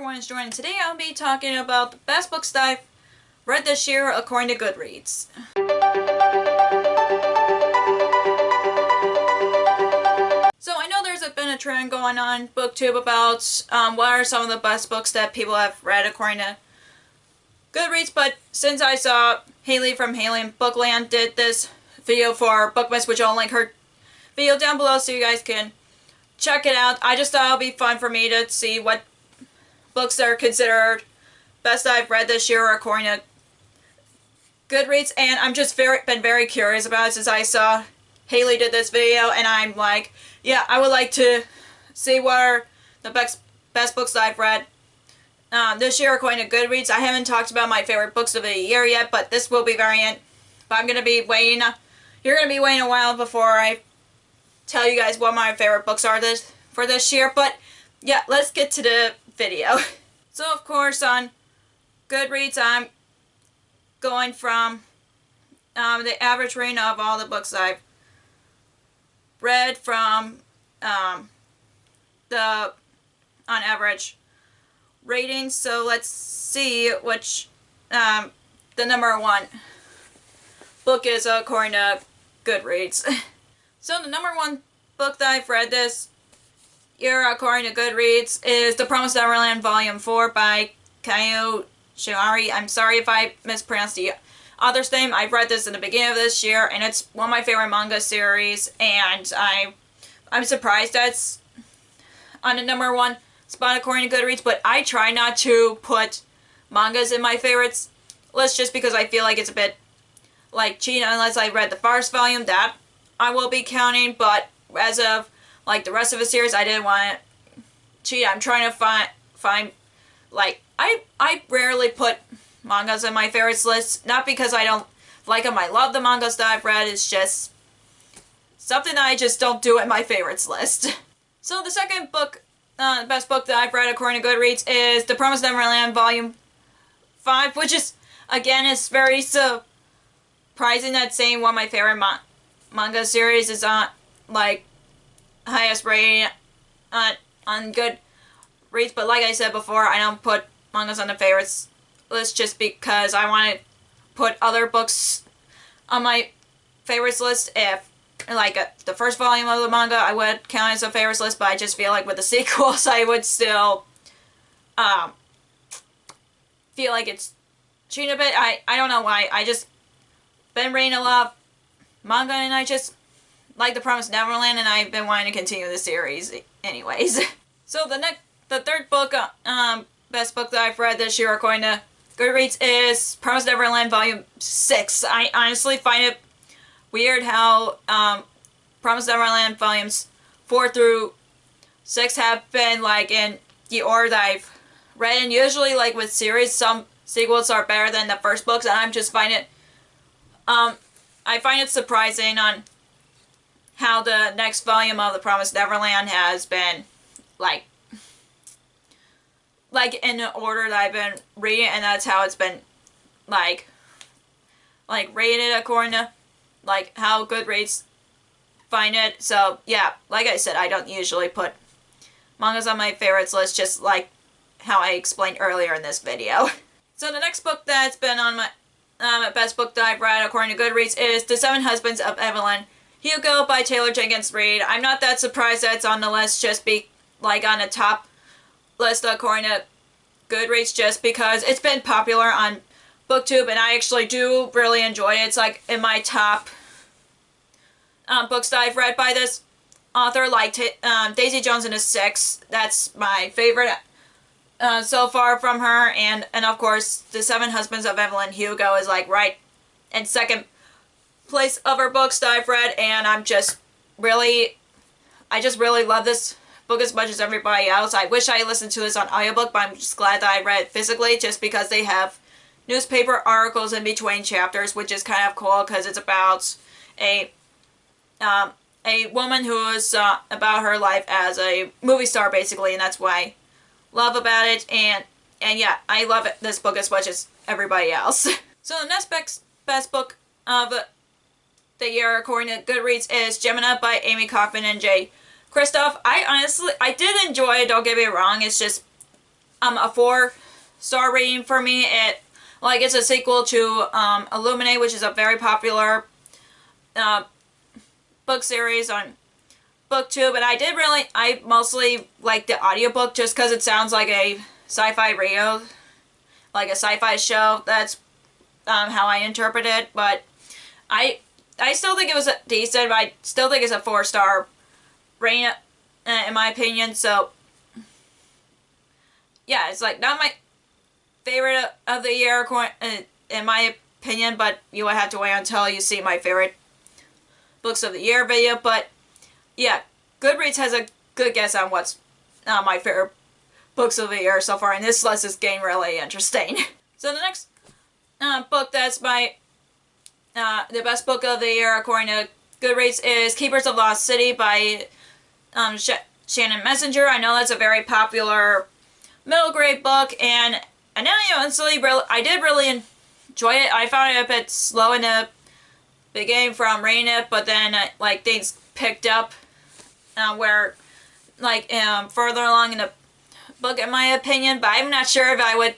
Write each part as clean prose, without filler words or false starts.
everyone is joining. Today I'll be talking about the best books that I've read this year according to Goodreads. So I know there's been a trend going on BookTube about what are some of the best books that people have read according to Goodreads, but since I saw Haley from Haley and Bookland did this video for Bookmas, which I'll link her video down below so you guys can check it out. I just thought it would be fun for me to see what books are considered best I've read this year according to Goodreads, and I'm just been very curious about it since I saw Haley did this video, and I'm like, yeah, I would like to see what are the best books that I've read this year according to Goodreads. I haven't talked about my favorite books of the year yet, but this will be variant. But I'm gonna be waiting. You're gonna be waiting a while before I tell you guys what my favorite books are for this year. But yeah, let's get to the video. So of course on Goodreads I'm going from the average rating of all the books I've read from the on average ratings. So let's see which the number one book is according to Goodreads. So the number one book that I've read this year according to Goodreads is The Promised Neverland Volume 4 by Kaio Shiori. I'm sorry if I mispronounced the author's name. I've read this in the beginning of this year, and it's one of my favorite manga series, and I'm surprised that's on the number one spot according to Goodreads, but I try not to put mangas in my favorites list just because I feel like it's a bit like cheating unless I read the first volume. That I will be counting, but as of like the rest of the series, I didn't want to cheat. I'm trying to find like, I rarely put mangas in my favorites list, not because I don't like them. I love the mangas that I've read. It's just something that I just don't do in my favorites list. So the second book, the best book that I've read according to Goodreads is The Promised Neverland Volume 5, which is, again, is very surprising that saying one of my favorite manga series is on, like, highest rating on Goodreads. But like I said before, I don't put mangas on the favorites list just because I want to put other books on my favorites list. If like the first volume of the manga I would count as a favorites list, but I just feel like with the sequels I would still feel like it's cheating a bit. I don't know why. I just been reading a lot of manga and I just like The Promised Neverland, and I've been wanting to continue the series anyways. So the third book, best book that I've read this year according to Goodreads is Promised Neverland Volume 6. I honestly find it weird how Promised Neverland Volumes 4 through 6 have been like in the order that I've read, and usually like with series, some sequels are better than the first books, and I'm just find it I find it surprising on how the next volume of The Promised Neverland has been like in the order that I've been reading, and that's how it's been like rated according to like how Goodreads find it. So yeah, like I said, I don't usually put mangas on my favorites list, just like how I explained earlier in this video. So the next book that's been on my best book that I've read according to Goodreads is The Seven Husbands of Evelyn Hugo by Taylor Jenkins Reid. I'm not that surprised that it's on the list, just be like on the top list according to Goodreads, just because it's been popular on BookTube, and I actually do really enjoy it. It's like in my top books that I've read by this author, like Daisy Jones and the Six. That's my favorite so far from her, and of course The Seven Husbands of Evelyn Hugo is like right in second place of her books that I've read, and I just really love this book as much as everybody else. I wish I listened to this on audiobook, but I'm just glad that I read it physically, just because they have newspaper articles in between chapters, which is kind of cool because it's about a woman who is about her life as a movie star basically, and that's what I love about it. And yeah, I love this book as much as everybody else. So the next best book of the year according to Goodreads is Gemina by Amy Kaufman and Jay Kristoff. I did enjoy it, don't get me wrong. It's just a 4-star rating for me. It's a sequel to Illuminate, which is a very popular book series on BookTube, but I mostly like the audiobook just because it sounds like a sci-fi radio, like a sci-fi show. That's how I interpret it, but I still think it was decent, but I still think it's a 4-star rating, in my opinion, so yeah, it's like not my favorite of the year, in my opinion, but you will have to wait until you see my favorite books of the year video, but yeah, Goodreads has a good guess on what's my favorite books of the year so far, and this list is getting really interesting. So the next book that's my the best book of the year according to Goodreads is Keepers of Lost City by Shannon Messenger. I know that's a very popular middle grade book, and honestly, I did really enjoy it. I found it a bit slow in the beginning from reading it, but then things picked up where further along in the book, in my opinion. But I'm not sure if I would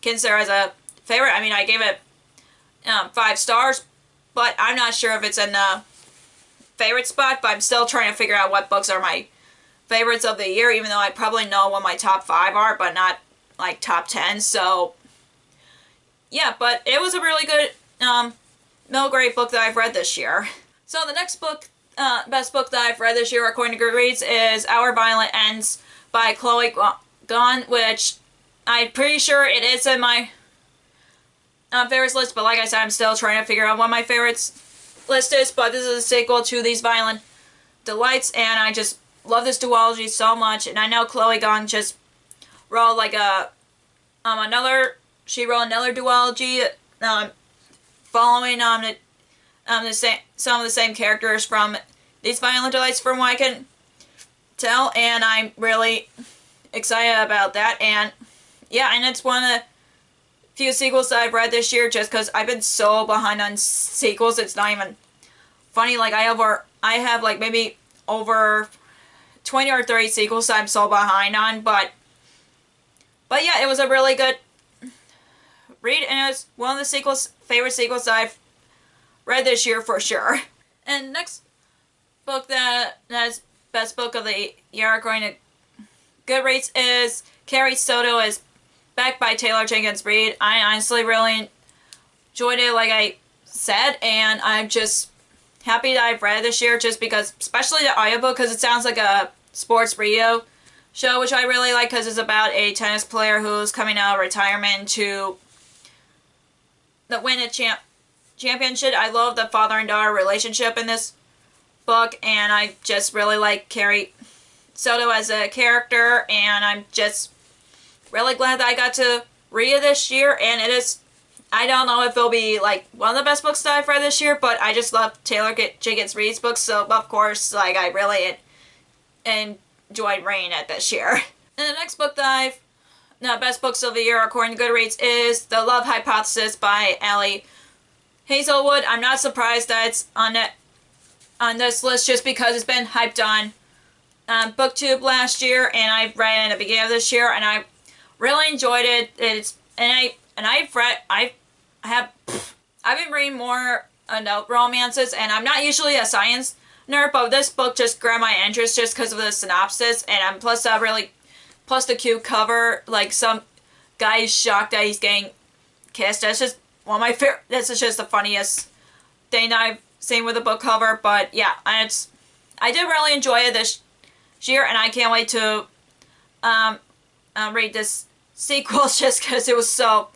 consider as a favorite. I mean, I gave it 5 stars, but I'm not sure if it's in the favorite spot. But I'm still trying to figure out what books are my favorites of the year, even though I probably know what my top 5 are, but not like top 10. So yeah, but it was a really good middle grade book that I've read this year. So the next book, best book that I've read this year according to Goodreads is Our Violent Ends by Chloe Gone, which I'm pretty sure it is in my favorites list, but like I said, I'm still trying to figure out what my favorites list is, but this is a sequel to These Violent Delights, and I just love this duology so much, and I know Chloe Gone just wrote she wrote another duology following some of the same characters from These Violent Delights, from what I can tell, and I'm really excited about that. And yeah, and it's one of the few sequels that I've read this year, just because I've been so behind on sequels. It's not even funny. Like I have like maybe over 20 or 30 sequels that I'm so behind on, but yeah, it was a really good read, and it was one of the favorite sequels that I've read this year for sure. And next book that's best book of the year according to Goodreads is Carrie Soto is Back by Taylor Jenkins Reid. I honestly really enjoyed it, like I said, and I'm just happy that I've read it this year, just because, especially the audiobook, because it sounds like a sports radio show, which I really like, because it's about a tennis player who's coming out of retirement to win a championship. I love the father and daughter relationship in this book, and I just really like Carrie Soto as a character, and I'm just really glad that I got to read it this year. And it is, I don't know if it'll be like one of the best books that I've read this year, but I just love Taylor Jenkins Reid's books, so of course I really enjoyed reading it this year. And the next book that best books of the year according to Goodreads is The Love Hypothesis by Allie Hazelwood. I'm not surprised that it's on this list, just because it's been hyped on BookTube last year, and I read it in the beginning of this year, and I really enjoyed it. I've been reading more adult romances, and I'm not usually a science nerd, but this book just grabbed my interest just because of the synopsis, and plus the cute cover, like some guy is shocked that he's getting kissed. That's just one of my favorite. This is just the funniest thing I've seen with the book cover. But yeah, I did really enjoy it this year, and I can't wait to read this sequel, just because it was so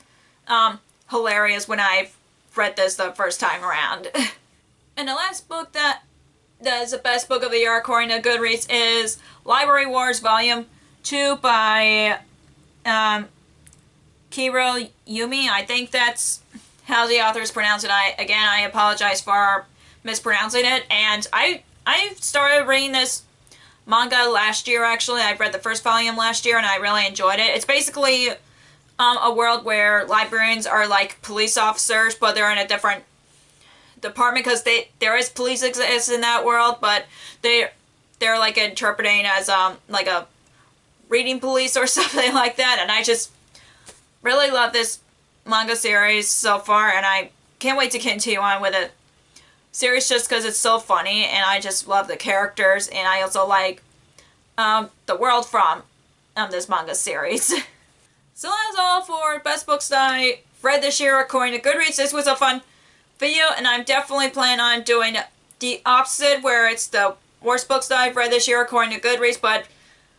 hilarious when I read this the first time around. And the last book that is the best book of the year according to Goodreads is Library Wars Volume 2 by Kiro Yumi. I think that's how the authors pronounce it. I apologize for mispronouncing it. And I started reading this manga last year, actually. I read the first volume last year, and I really enjoyed it. It's basically a world where librarians are like police officers, but they're in a different department, because there is police exists in that world, but they're like interpreting as like a reading police or something like that, and I just really love this manga series so far, and I can't wait to continue on with it series just because it's so funny, and I just love the characters, and I also like the world from this manga series. So that's all for best books that I read this year according to Goodreads. This was a fun video, and I'm definitely planning on doing the opposite, where it's the worst books that I've read this year according to Goodreads, but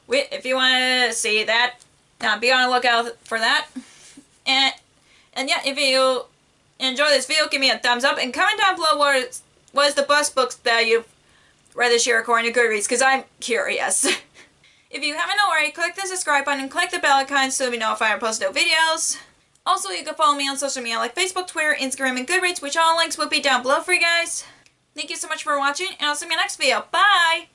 if you want to see that, be on the lookout for that. And yeah, if you enjoy this video, give me a thumbs up, and comment down below what is the best books that you've read this year according to Goodreads, because I'm curious. If you haven't already, click the subscribe button and click the bell icon so you'll be notified when I post new videos. Also, you can follow me on social media like Facebook, Twitter, Instagram, and Goodreads, which all links will be down below for you guys. Thank you so much for watching, and I'll see you in my next video. Bye!